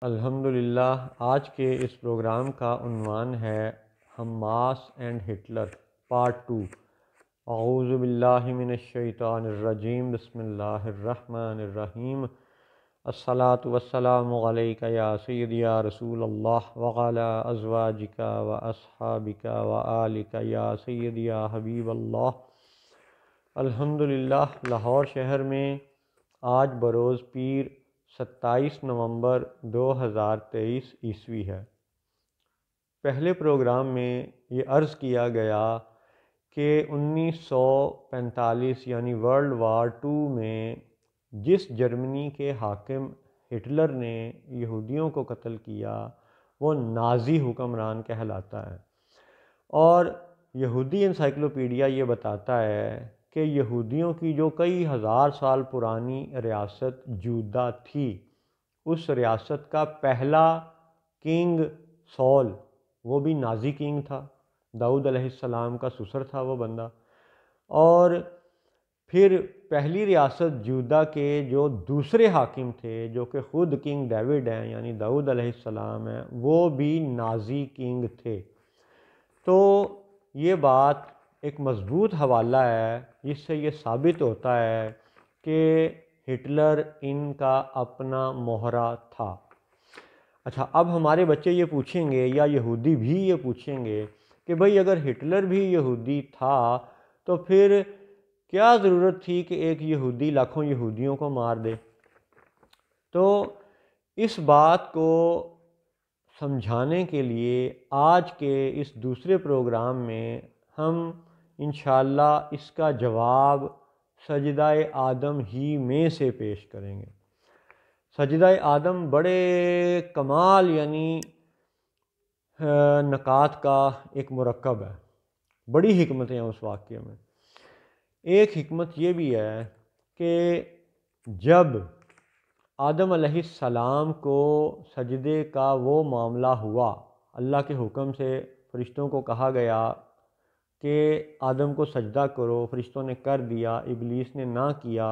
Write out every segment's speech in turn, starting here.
الحمدللہ آج کے اس پروگرام کا عنوان ہے حماس اینڈ ہٹلر پارٹ 2۔ اعوذ باللہ من الشیطان الرجیم، بسم اللہ الرحمن الرحیم۔ الصلاۃ والسلام علیک یا سیدی یا رسول اللہ وعلی ازواجک و اصحابک و آلک یا سیدی یا حبیب اللہ۔ الحمدللہ لاہور شہر میں آج بروز پیر 27 نومبر 2023 عیسوی ہے۔ پہلے پروگرام میں یہ عرض کیا گیا کہ 1945 یعنی ورلڈ وار 2 میں جس جرمنی کے حاکم ہٹلر نے یہودیوں کو قتل کیا وہ نازی حکمران کہلاتا ہے، اور یہودی انسائکلوپیڈیا یہ بتاتا ہے کہ یہودیوں کی جو کئی ہزار سال پرانی ریاست جودا تھی، اس ریاست کا پہلا کنگ سول، وہ بھی نازی کنگ تھا، داؤد علیہ السلام کا سسر تھا وہ بندہ۔ اور پھر پہلی ریاست جودا کے جو دوسرے حاکم تھے، جو کہ خود کنگ ڈیوڈ ہیں یعنی داؤد علیہ السلام ہیں، وہ بھی نازی کنگ تھے۔ تو یہ بات ایک مضبوط حوالہ ہے جس سے یہ ثابت ہوتا ہے کہ ہٹلر ان کا اپنا موہرا تھا۔ اچھا، اب ہمارے بچے یہ پوچھیں گے یا یہودی بھی یہ پوچھیں گے کہ بھئی اگر ہٹلر بھی یہودی تھا تو پھر کیا ضرورت تھی کہ ایک یہودی لاکھوں یہودیوں کو مار دے؟ تو اس بات کو سمجھانے کے لیے آج کے اس دوسرے پروگرام میں ہم انشاءاللہ اس کا جواب سجدہ آدم ہی میں سے پیش کریں گے۔ سجدہ آدم بڑے کمال یعنی نکات کا ایک مرکب ہے، بڑی حکمتیں ہیں اس واقعے میں۔ ایک حکمت یہ بھی ہے کہ جب آدم علیہ السلام کو سجدے کا وہ معاملہ ہوا، اللہ کے حکم سے فرشتوں کو کہا گیا کہ آدم کو سجدہ کرو، فرشتوں نے کر دیا، ابلیس نے نہ کیا،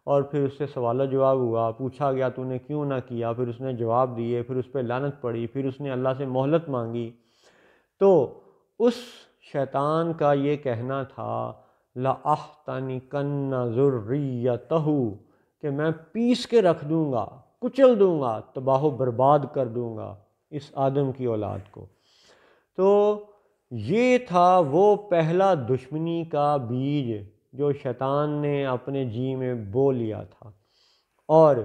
اور پھر اس سے سوال و جواب ہوا، پوچھا گیا تو نے کیوں نہ کیا، پھر اس نے جواب دیے، پھر اس پہ لعنت پڑی، پھر اس نے اللہ سے مہلت مانگی۔ تو اس شیطان کا یہ کہنا تھا لَأَحْتَنِكَنَّ ذُرِّيَّتَهُ، کہ میں پیس کے رکھ دوں گا، کچل دوں گا، تباہ و برباد کر دوں گا اس آدم کی اولاد کو۔ تو یہ تھا وہ پہلا دشمنی کا بیج جو شیطان نے اپنے جی میں بو لیا تھا۔ اور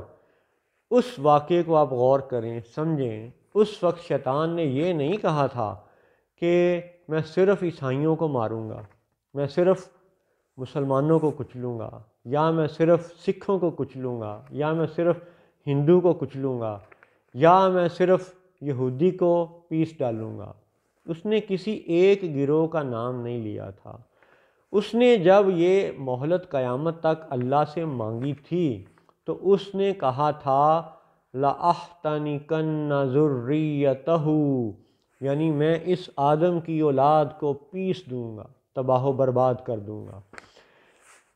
اس واقعے کو آپ غور کریں، سمجھیں، اس وقت شیطان نے یہ نہیں کہا تھا کہ میں صرف عیسائیوں کو ماروں گا، میں صرف مسلمانوں کو کچلوں گا، یا میں صرف سکھوں کو کچلوں گا، یا میں صرف ہندو کو کچلوں گا، یا میں صرف یہودی کو پیس ڈالوں گا۔ اس نے کسی ایک گروہ کا نام نہیں لیا تھا۔ اس نے جب یہ مہلت قیامت تک اللہ سے مانگی تھی تو اس نے کہا تھا لَأَحْتَنِكَنَّ ذُرِّيَّتَهُ، یعنی میں اس آدم کی اولاد کو پیس دوں گا، تباہ و برباد کر دوں گا۔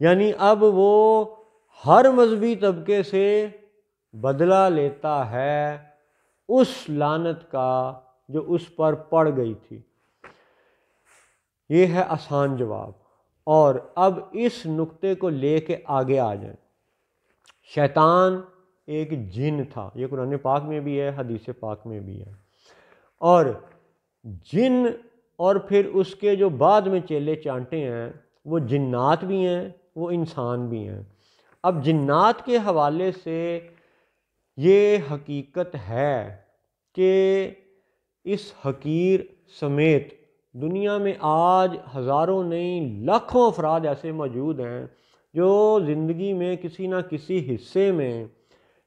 یعنی اب وہ ہر مذہبی طبقے سے بدلہ لیتا ہے اس لعنت کا جو اس پر پڑ گئی تھی۔ یہ ہے آسان جواب۔ اور اب اس نقطے کو لے کے آگے آ جائیں۔ شیطان ایک جن تھا، یہ قرآن پاک میں بھی ہے، حدیث پاک میں بھی ہے۔ اور جن اور پھر اس کے جو بعد میں چیلے چانٹے ہیں وہ جنات بھی ہیں، وہ انسان بھی ہیں۔ اب جنات کے حوالے سے یہ حقیقت ہے کہ اس حقیر سمیت دنیا میں آج ہزاروں نہیں لاکھوں افراد ایسے موجود ہیں جو زندگی میں کسی نہ کسی حصے میں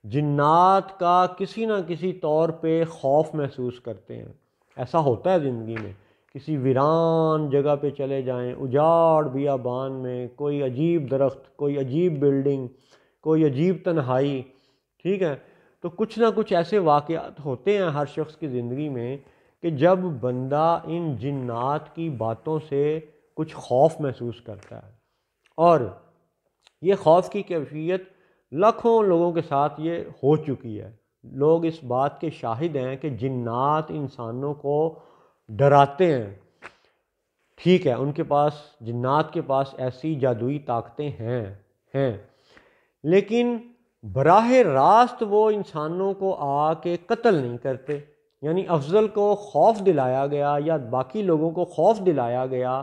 جنات کا کسی نہ کسی طور پہ خوف محسوس کرتے ہیں۔ ایسا ہوتا ہے زندگی میں، کسی ویران جگہ پہ چلے جائیں، اجاڑ بیابان میں، کوئی عجیب درخت، کوئی عجیب بلڈنگ، کوئی عجیب تنہائی، ٹھیک ہے، تو کچھ نہ کچھ ایسے واقعات ہوتے ہیں ہر شخص کی زندگی میں کہ جب بندہ ان جنات کی باتوں سے کچھ خوف محسوس کرتا ہے۔ اور یہ خوف کی کیفیت لاکھوں لوگوں کے ساتھ یہ ہو چکی ہے، لوگ اس بات کے شاہد ہیں کہ جنات انسانوں کو ڈراتے ہیں، ٹھیک ہے، ان کے پاس، جنات کے پاس ایسی جادوئی طاقتیں ہیں، لیکن براہ راست وہ انسانوں کو آ کے قتل نہیں کرتے۔ یعنی افضل کو خوف دلایا گیا یا باقی لوگوں کو خوف دلایا گیا،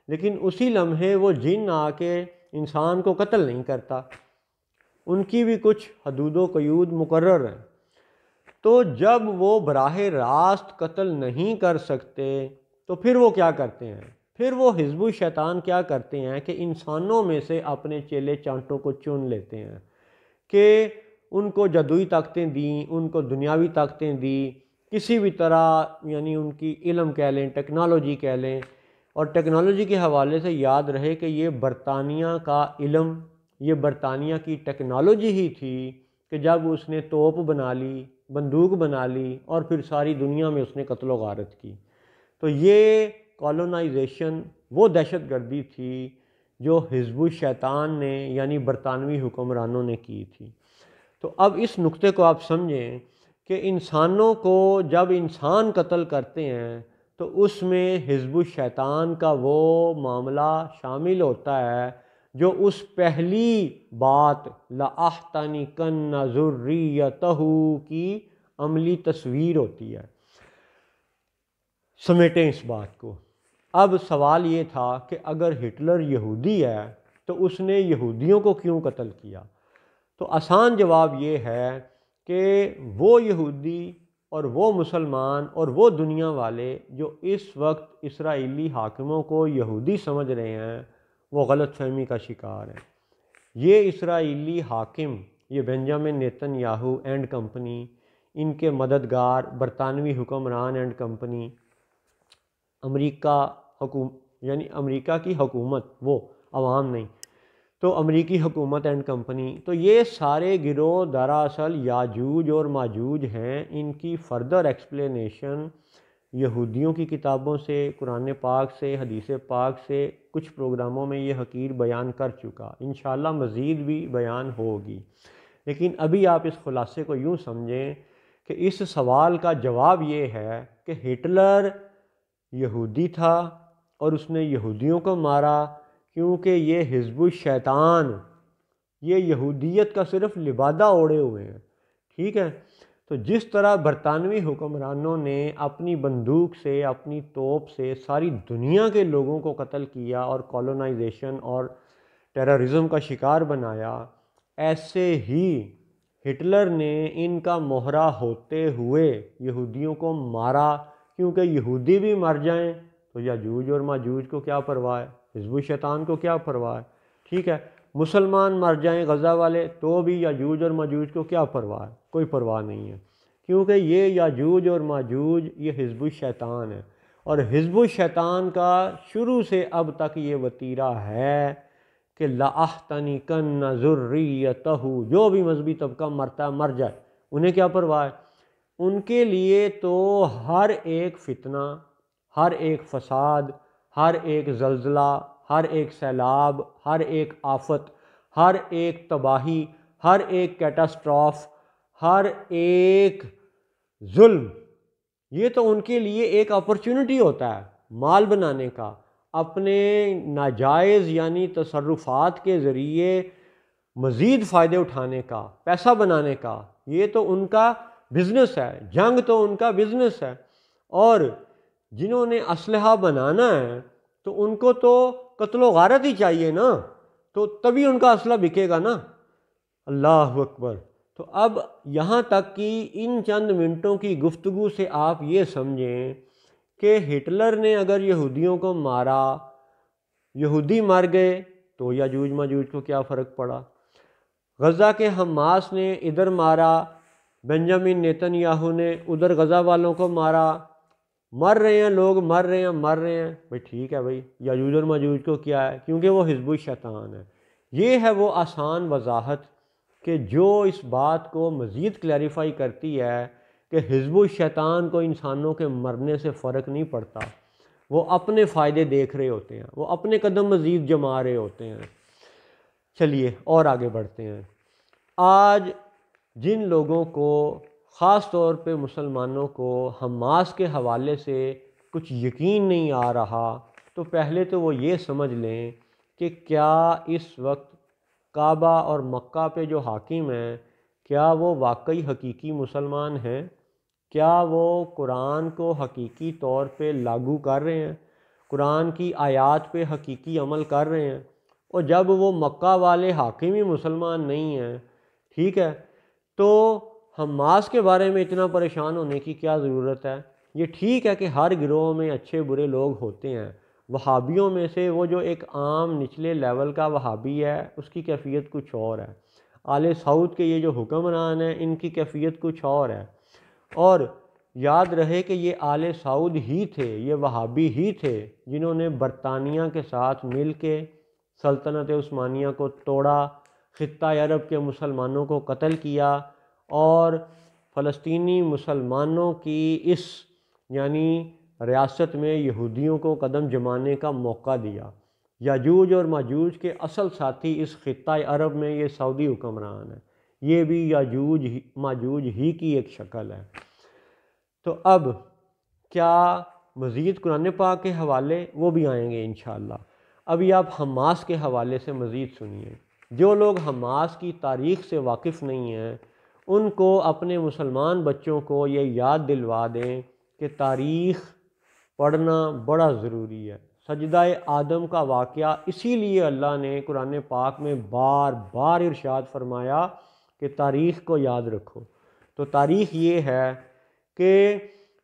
لیکن اسی لمحے وہ جن آ کے انسان کو قتل نہیں کرتا، ان کی بھی کچھ حدود و قیود مقرر ہیں۔ تو جب وہ براہ راست قتل نہیں کر سکتے تو پھر وہ کیا کرتے ہیں؟ پھر وہ حزب الشیطان کیا کرتے ہیں کہ انسانوں میں سے اپنے چیلے چانٹوں کو چن لیتے ہیں کہ ان کو جادوئی طاقتیں دیں، ان کو دنیاوی طاقتیں دیں، کسی بھی طرح، یعنی ان کی علم کہہ لیں، ٹیکنالوجی کہہ لیں۔ اور ٹیکنالوجی کے حوالے سے یاد رہے کہ یہ برطانیہ کا علم، یہ برطانیہ کی ٹیکنالوجی ہی تھی کہ جب اس نے توپ بنا لی، بندوق بنا لی، اور پھر ساری دنیا میں اس نے قتل و غارت کی۔ تو یہ کالونائزیشن وہ دہشت گردی تھی جو حزب الشیطان نے، یعنی برطانوی حکمرانوں نے کی تھی۔ تو اب اس نقطے کو آپ سمجھیں کہ انسانوں کو جب انسان قتل کرتے ہیں تو اس میں حزب الشیطان کا وہ معاملہ شامل ہوتا ہے جو اس پہلی بات لَأَحْتَنِكَنَّ ذُرِّيَّتَهُ کی عملی تصویر ہوتی ہے۔ سمیٹیں اس بات کو۔ اب سوال یہ تھا کہ اگر ہٹلر یہودی ہے تو اس نے یہودیوں کو کیوں قتل کیا؟ تو آسان جواب یہ ہے کہ وہ یہودی اور وہ مسلمان اور وہ دنیا والے جو اس وقت اسرائیلی حاکموں کو یہودی سمجھ رہے ہیں، وہ غلط فہمی کا شکار ہیں۔ یہ اسرائیلی حاکم، یہ Benjamin Netanyahu and company, ان کے مددگار برطانوی حکمران اینڈ کمپنی، یعنی امریکہ کی حکومت، وہ عوام نہیں، تو امریکی حکومت اینڈ کمپنی، تو یہ سارے گروہ دراصل یاجوج اور ماجوج ہیں۔ ان کی فردر ایکسپلینیشن یہودیوں کی کتابوں سے، قرآن پاک سے، حدیث پاک سے کچھ پروگراموں میں یہ حقیر بیان کر چکا، انشاءاللہ مزید بھی بیان ہوگی۔ لیکن ابھی آپ اس خلاصے کو یوں سمجھیں کہ اس سوال کا جواب یہ ہے کہ ہٹلر یہودی تھا اور اس نے یہودیوں کو مارا کیونکہ یہ حزب الشیطان، یہ یہودیت کا صرف لبادہ اوڑھے ہوئے ہیں، ٹھیک ہے۔ تو جس طرح برطانوی حکمرانوں نے اپنی بندوق سے، اپنی توپ سے ساری دنیا کے لوگوں کو قتل کیا اور کالونائزیشن اور ٹیررزم کا شکار بنایا، ایسے ہی ہٹلر نے ان کا مہرہ ہوتے ہوئے یہودیوں کو مارا، کیونکہ یہودی بھی مر جائیں تو یاجوج اور ماجوج کو کیا پرواہ ہے، حزب الشیطان کو کیا پرواہ ہے، ٹھیک ہے۔ مسلمان مر جائیں غزہ والے تو بھی یاجوج اور ماجوج کو کیا پرواہ ہے، کوئی پرواہ نہیں ہے، کیونکہ یہ یاجوج اور ماجوج یہ حزب الشیطان ہے، اور حزب الشیطان کا شروع سے اب تک یہ وتیرہ ہے کہ لَأَحْتَنِكَنَّ ذُرِّيَّتَهُ، جو بھی مذہبی طبقہ مرتا ہے مر جائے، انہیں کیا پرواہ ہے؟ ان کے لیے تو ہر ایک فتنہ، ہر ایک فساد، ہر ایک زلزلہ، ہر ایک سیلاب، ہر ایک آفت، ہر ایک تباہی، ہر ایک کیٹاسٹروف، ہر ایک ظلم، یہ تو ان کے لیے ایک اپرچونٹی ہوتا ہے مال بنانے کا، اپنے ناجائز یعنی تصرفات کے ذریعے مزید فائدے اٹھانے کا، پیسہ بنانے کا، یہ تو ان کا بزنس ہے، جنگ تو ان کا بزنس ہے۔ اور جنہوں نے اسلحہ بنانا ہے تو ان کو تو قتل و غارت ہی چاہیے نا، تو تبھی ان کا اسلحہ بکے گا نا۔ اللہ اکبر۔ تو اب یہاں تک کہ ان چند منٹوں کی گفتگو سے آپ یہ سمجھیں کہ ہٹلر نے اگر یہودیوں کو مارا، یہودی مر گئے تو یاجوج ماجوج کو کیا فرق پڑا؟ غزہ کے حماس نے ادھر مارا، بنجامن نیتن یاہو نے ادھر غزہ والوں کو مارا، مر رہے ہیں لوگ، مر رہے ہیں بھائی، ٹھیک ہے بھائی، یاجوج اور ماجوج کو کیا ہے؟ کیونکہ وہ حزب الشیطان ہے۔ یہ ہے وہ آسان وضاحت کہ جو اس بات کو مزید کلیریفائی کرتی ہے کہ حزب الشیطان کو انسانوں کے مرنے سے فرق نہیں پڑتا، وہ اپنے فائدے دیکھ رہے ہوتے ہیں، وہ اپنے قدم مزید جما رہے ہوتے ہیں۔ چلیے اور آگے بڑھتے ہیں۔ آج جن لوگوں کو خاص طور پہ مسلمانوں کو حماس کے حوالے سے کچھ یقین نہیں آ رہا، تو پہلے تو وہ یہ سمجھ لیں کہ کیا اس وقت کعبہ اور مکہ پہ جو حاکم ہیں کیا وہ واقعی حقیقی مسلمان ہیں؟ کیا وہ قرآن کو حقیقی طور پہ لاگو کر رہے ہیں، قرآن کی آیات پہ حقیقی عمل کر رہے ہیں؟ اور جب وہ مکہ والے حاکم ہی مسلمان نہیں ہیں، ٹھیک ہے، تو حماس کے بارے میں اتنا پریشان ہونے کی کیا ضرورت ہے؟ یہ ٹھیک ہے کہ ہر گروہ میں اچھے برے لوگ ہوتے ہیں، وہابیوں میں سے وہ جو ایک عام نچلے لیول کا وہابی ہے اس کی کیفیت کچھ اور ہے، آل سعود کے یہ جو حکمران ہیں ان کی کیفیت کچھ اور ہے، اور یاد رہے کہ یہ آل سعود ہی تھے، یہ وہابی ہی تھے جنہوں نے برطانیہ کے ساتھ مل کے سلطنت عثمانیہ کو توڑا، خطہ عرب کے مسلمانوں کو قتل کیا، اور فلسطینی مسلمانوں کی اس یعنی ریاست میں یہودیوں کو قدم جمانے کا موقع دیا۔ یاجوج اور ماجوج کے اصل ساتھی اس خطہ عرب میں یہ سعودی حکمران ہیں، یہ بھی یاجوج ماجوج ہی کی ایک شکل ہے۔ تو اب کیا مزید قرآن پاک کے حوالے وہ بھی آئیں گے انشاءاللہ۔ ابھی آپ حماس کے حوالے سے مزید سنیے۔ جو لوگ حماس کی تاریخ سے واقف نہیں ہیں ان کو اپنے مسلمان بچوں کو یہ یاد دلوا دیں کہ تاریخ پڑھنا بڑا ضروری ہے۔ سجدہ آدم کا واقعہ اسی لیے اللہ نے قرآن پاک میں بار بار ارشاد فرمایا کہ تاریخ کو یاد رکھو۔ تو تاریخ یہ ہے کہ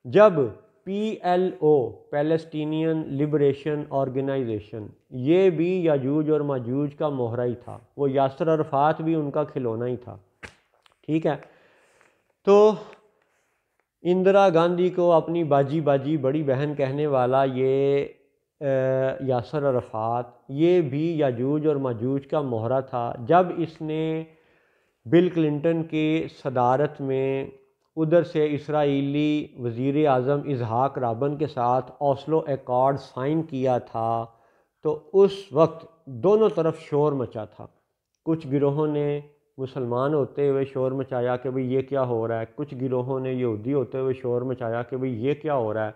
جب PLO پیلسٹینین لبریشن آرگنائزیشن، یہ بھی یاجوج اور ماجوج کا موہرا ہی تھا، وہ یاسر عرفات بھی ان کا کھلونا ہی تھا، ٹھیک ہے۔ تو اندرا گاندھی کو اپنی باجی باجی بڑی بہن کہنے والا یہ یاسر عرفات، یہ بھی یاجوج اور ماجوج کا موہرا تھا۔ جب اس نے بل کلنٹن کی صدارت میں ادھر سے اسرائیلی وزیر اعظم اسحاق رابن کے ساتھ اوسلو ایکارڈ سائن کیا تھا تو اس وقت دونوں طرف شور مچا تھا۔ کچھ گروہوں نے مسلمان ہوتے ہوئے شور مچایا کہ بھئی یہ کیا ہو رہا ہے، کچھ گروہوں نے یہودی ہوتے ہوئے شور مچایا کہ بھئی یہ کیا ہو رہا ہے۔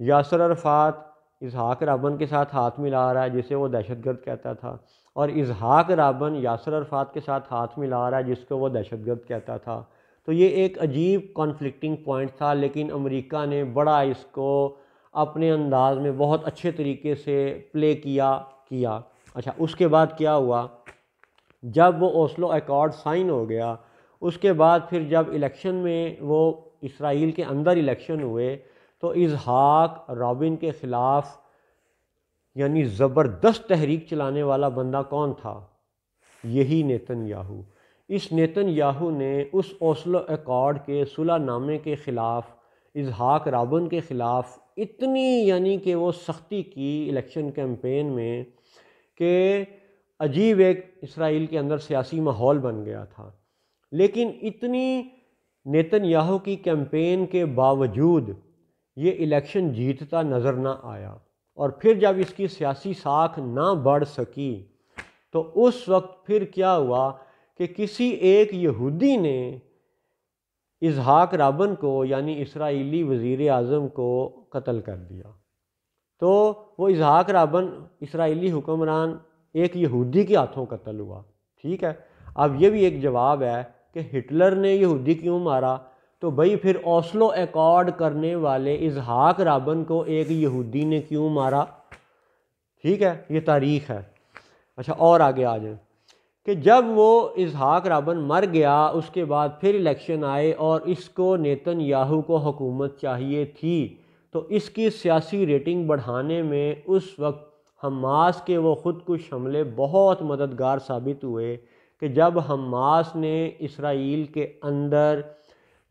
یاسر عرفات اسحاق رابن کے ساتھ ہاتھ ملا رہا ہے جسے وہ دہشت گرد کہتا تھا، اور اسحاق رابن یاسر عرفات کے ساتھ ہاتھ ملا رہا ہے جس کو وہ دہشت گرد کہتا تھا۔ تو یہ ایک عجیب کانفلکٹنگ پوائنٹ تھا، لیکن امریکہ نے بڑا اس کو اپنے انداز میں بہت اچھے طریقے سے پلے کیا۔ اچھا، اس کے بعد کیا ہوا؟ جب وہ اوسلو ایکارڈ سائن ہو گیا، اس کے بعد پھر جب الیکشن میں وہ اسرائیل کے اندر الیکشن ہوئے تو اسحاق رابن کے خلاف یعنی زبردست تحریک چلانے والا بندہ کون تھا؟ یہی نیتن یاہو۔ اس نیتن یاہو نے اس اوسلو ایکارڈ کے صلح نامے کے خلاف اسحاق رابن کے خلاف اتنی یعنی کہ وہ سختی کی الیکشن کیمپین میں کہ عجیب ایک اسرائیل کے اندر سیاسی ماحول بن گیا تھا۔ لیکن اتنی نیتن یاہو کی کیمپین کے باوجود یہ الیکشن جیتتا نظر نہ آیا، اور پھر جب اس کی سیاسی ساکھ نہ بڑھ سکی تو اس وقت پھر کیا ہوا کہ کسی ایک یہودی نے اسحاق رابن کو یعنی اسرائیلی وزیر اعظم کو قتل کر دیا۔ تو وہ اسحاق رابن اسرائیلی حکمران ایک یہودی کے ہاتھوں قتل ہوا، ٹھیک ہے۔ اب یہ بھی ایک جواب ہے کہ ہٹلر نے یہودی کیوں مارا؟ تو بھئی پھر اوسلو ایکارڈ کرنے والے اسحاق رابن کو ایک یہودی نے کیوں مارا؟ ٹھیک ہے، یہ تاریخ ہے۔ اچھا، اور آگے آ جائیں کہ جب وہ اسحاق رابن مر گیا اس کے بعد پھر الیکشن آئے اور اس کو نیتن یاہو کو حکومت چاہیے تھی، تو اس کی سیاسی ریٹنگ بڑھانے میں اس وقت حماس کے وہ خودکش حملے بہت مددگار ثابت ہوئے کہ جب حماس نے اسرائیل کے اندر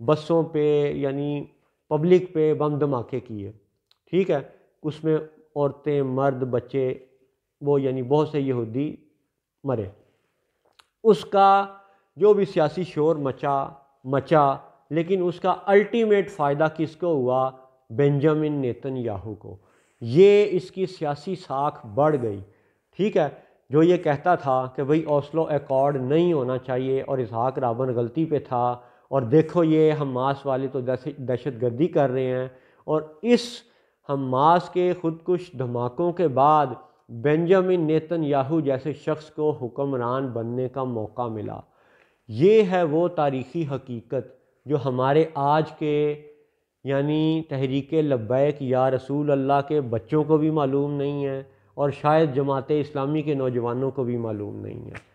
بسوں پہ یعنی پبلک پہ بم دھماکے کیے، ٹھیک ہے، اس میں عورتیں، مرد، بچے، وہ یعنی بہت سے یہودی مرے۔ اس کا جو بھی سیاسی شور مچا لیکن اس کا الٹیمیٹ فائدہ کس کو ہوا؟ بنجامن نیتن یاہو کو۔ یہ اس کی سیاسی ساکھ بڑھ گئی، ٹھیک ہے۔ جو یہ کہتا تھا کہ بھئی اوسلو ایکارڈ نہیں ہونا چاہیے اور اسحاق رابن غلطی پہ تھا اور دیکھو یہ حماس والے تو دہشت گردی کر رہے ہیں، اور اس حماس کے خودکش دھماکوں کے بعد بنجامن نیتن یاہو جیسے شخص کو حکمران بننے کا موقع ملا۔ یہ ہے وہ تاریخی حقیقت جو ہمارے آج کے یعنی تحریک لبیک یا رسول اللہ کے بچوں کو بھی معلوم نہیں ہے، اور شاید جماعت اسلامی کے نوجوانوں کو بھی معلوم نہیں ہے۔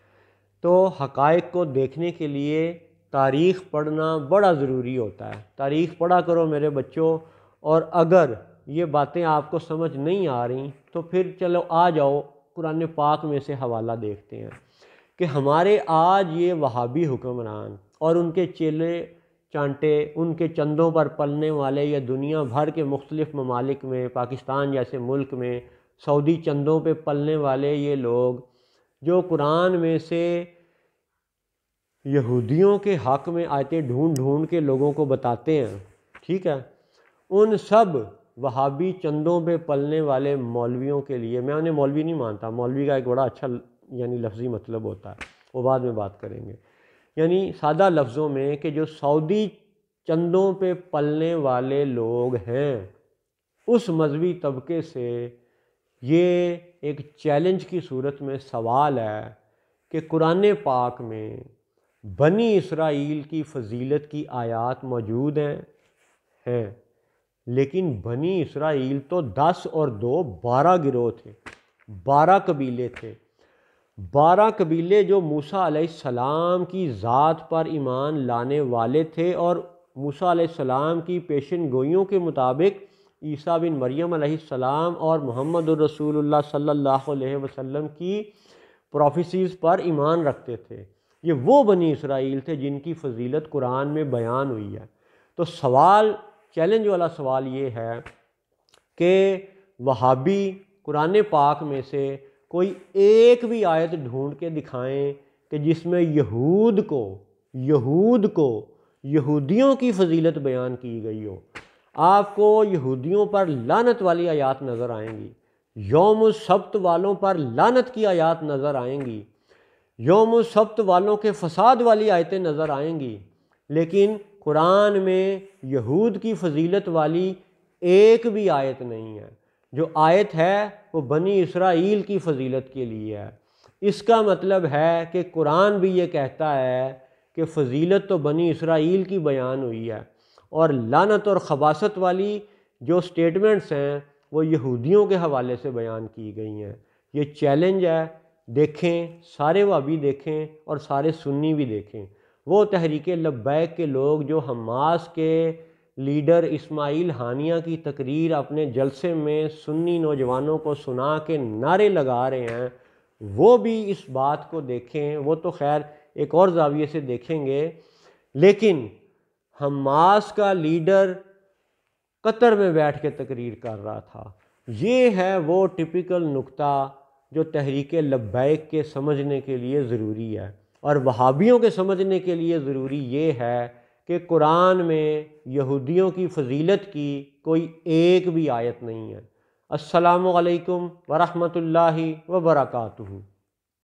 تو حقائق کو دیکھنے کے لیے تاریخ پڑھنا بڑا ضروری ہوتا ہے۔ تاریخ پڑھا کرو میرے بچوں، اور اگر یہ باتیں آپ کو سمجھ نہیں آ رہی تو پھر چلو آ جاؤ قرآن پاک میں سے حوالہ دیکھتے ہیں کہ ہمارے آج یہ وہابی حکمران اور ان کے چیلے چانٹے، ان کے چندوں پر پلنے والے، یا دنیا بھر کے مختلف ممالک میں، پاکستان جیسے ملک میں سعودی چندوں پہ پلنے والے یہ لوگ جو قرآن میں سے یہودیوں کے حق میں آیتیں ڈھونڈ ڈھونڈ کے لوگوں کو بتاتے ہیں، ٹھیک ہے، ان سب وہابی چندوں پہ پلنے والے مولویوں کے لیے، میں انہیں مولوی نہیں مانتا، مولوی کا ایک بڑا اچھا یعنی لفظی مطلب ہوتا ہے، وہ بعد میں بات کریں گے، یعنی سادہ لفظوں میں کہ جو سعودی چندوں پہ پلنے والے لوگ ہیں، اس مذہبی طبقے سے یہ ایک چیلنج کی صورت میں سوال ہے کہ قرآن پاک میں بنی اسرائیل کی فضیلت کی آیات موجود ہیں، لیکن بنی اسرائیل تو 10 اور 2 12 گروہ تھے، 12 قبیلے تھے، 12 قبیلے جو موسیٰ علیہ السلام کی ذات پر ایمان لانے والے تھے، اور موسیٰ علیہ السلام کی پیشن گوئیوں کے مطابق عیسیٰ بن مریم علیہ السلام اور محمد الرسول اللہ صلی اللہ علیہ وسلم کی پروفیسیز پر ایمان رکھتے تھے۔ یہ وہ بنی اسرائیل تھے جن کی فضیلت قرآن میں بیان ہوئی ہے۔ تو سوال، چیلنج والا سوال یہ ہے کہ وہابی قرآن پاک میں سے کوئی ایک بھی آیت ڈھونڈ کے دکھائیں کہ جس میں یہود کو یہودیوں کی فضیلت بیان کی گئی ہو۔ آپ کو یہودیوں پر لعنت والی آیات نظر آئیں گی، یوم السبت والوں پر لعنت کی آیات نظر آئیں گی، یوم السبت والوں کے فساد والی آیتیں نظر آئیں گی، لیکن قرآن میں یہود کی فضیلت والی ایک بھی آیت نہیں ہے۔ جو آیت ہے وہ بنی اسرائیل کی فضیلت کے لیے ہے۔ اس کا مطلب ہے کہ قرآن بھی یہ کہتا ہے کہ فضیلت تو بنی اسرائیل کی بیان ہوئی ہے، اور لعنت اور خباثت والی جو سٹیٹمنٹس ہیں وہ یہودیوں کے حوالے سے بیان کی گئی ہیں۔ یہ چیلنج ہے، دیکھیں، سارے وہابی دیکھیں اور سارے سنی بھی دیکھیں۔ وہ تحریک لبیک کے لوگ جو حماس کے لیڈر اسماعیل ہانیہ کی تقریر اپنے جلسے میں سنی نوجوانوں کو سنا کے نعرے لگا رہے ہیں، وہ بھی اس بات کو دیکھیں۔ وہ تو خیر ایک اور زاویے سے دیکھیں گے، لیکن حماس کا لیڈر قطر میں بیٹھ کے تقریر کر رہا تھا۔ یہ ہے وہ ٹپیکل نقطہ جو تحریک لبیک کے سمجھنے کے لیے ضروری ہے، اور وہابیوں کے سمجھنے کے لیے ضروری یہ ہے کہ قرآن میں یہودیوں کی فضیلت کی کوئی ایک بھی آیت نہیں ہے۔ السلام علیکم ورحمۃ اللہ وبرکاتہ۔